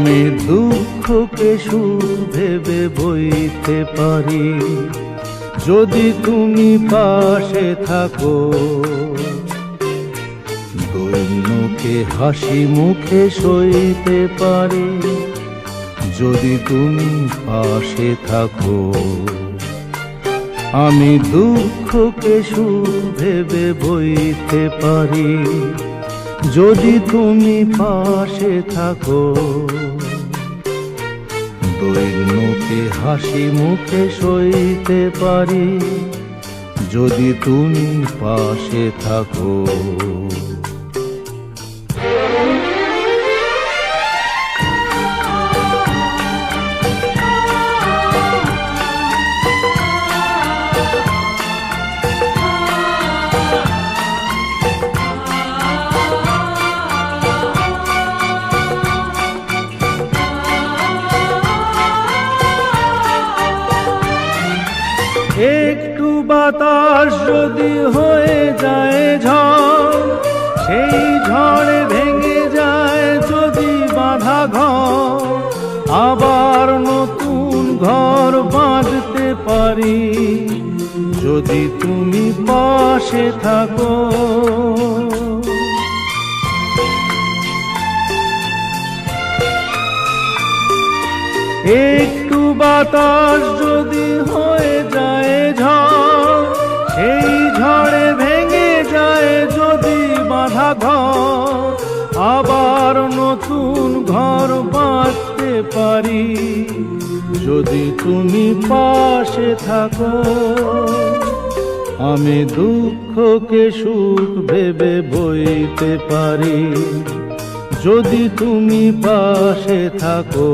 আমি দুঃখকে সুখ ভেবে বইতে পারি যদি তুমি পাশে থাকো। দৈন্যকে হাসি মুখে সইতে পারি যদি তুমি পাশে থাকো। আমি দুঃখকে সুখ ভেবে বইতে পারি যদি তুমি পাশে থাকো। দৈন্যকে হাসি মুখে সইতে পারি যদি তুমি পাশে থাকো। একটু বাতাস যদি হয়ে যায় ঝড়, সেই ঝড়ে ভেঙে যায় যদি বাঁধা ঘর, আবার নতুন ঘর বাঁধতে পারি যদি তুমি পাশে থাকো। একটু বাতাস যদি হয়ে যায় ঝড়, সেই ঝড়ে ভেঙে যায় যদি বাঁধা ঘর, আবার নতুন ঘর বাঁধতে পারি যদি তুমি পাশে থাকো। আমি দুঃখকে সুখ ভেবে বইতে পারি যদি তুমি পাশে থাকো।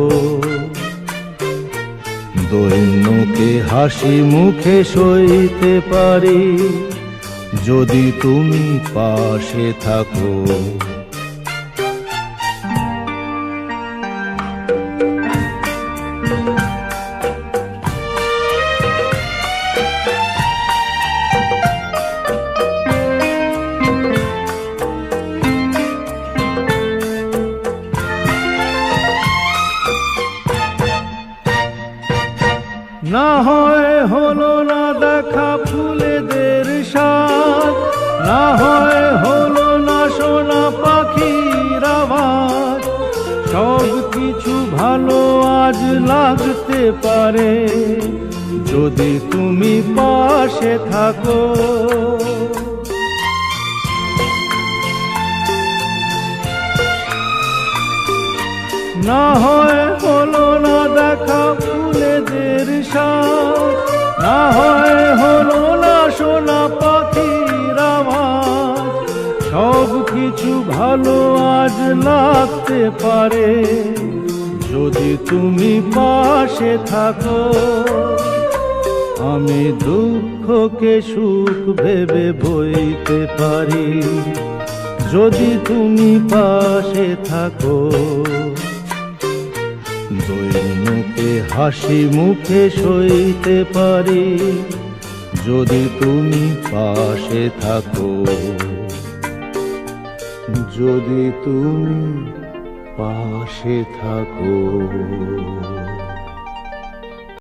দৈন্যকে হাসি মুখে সইতে পারি যদি তুমি পাশে থাকো। না হয় হলো না দেখা ফুলেদের স্বাদ, না হয় হলো না শোনা পাখির আওয়াজ, সব কিছু ভালো আজ লাগতে পারে যদি তুমি পাশে থাকো। না হয় হলো না দেখা ফুলেদের স্বাদ, না হয় হলো না শোনা পাখির আওয়াজ, সব কিছু ভালো আজ লাগতে পারে যদি তুমি পাশে থাকো। আমি দুঃখকে সুখ ভেবে বইতে পারি যদি তুমি পাশে থাকো। দৈন্যকে হাসি মুখে সইতে পারি যদি তুমি পাশে থাকো। যদি তুমি পাশে থাকো।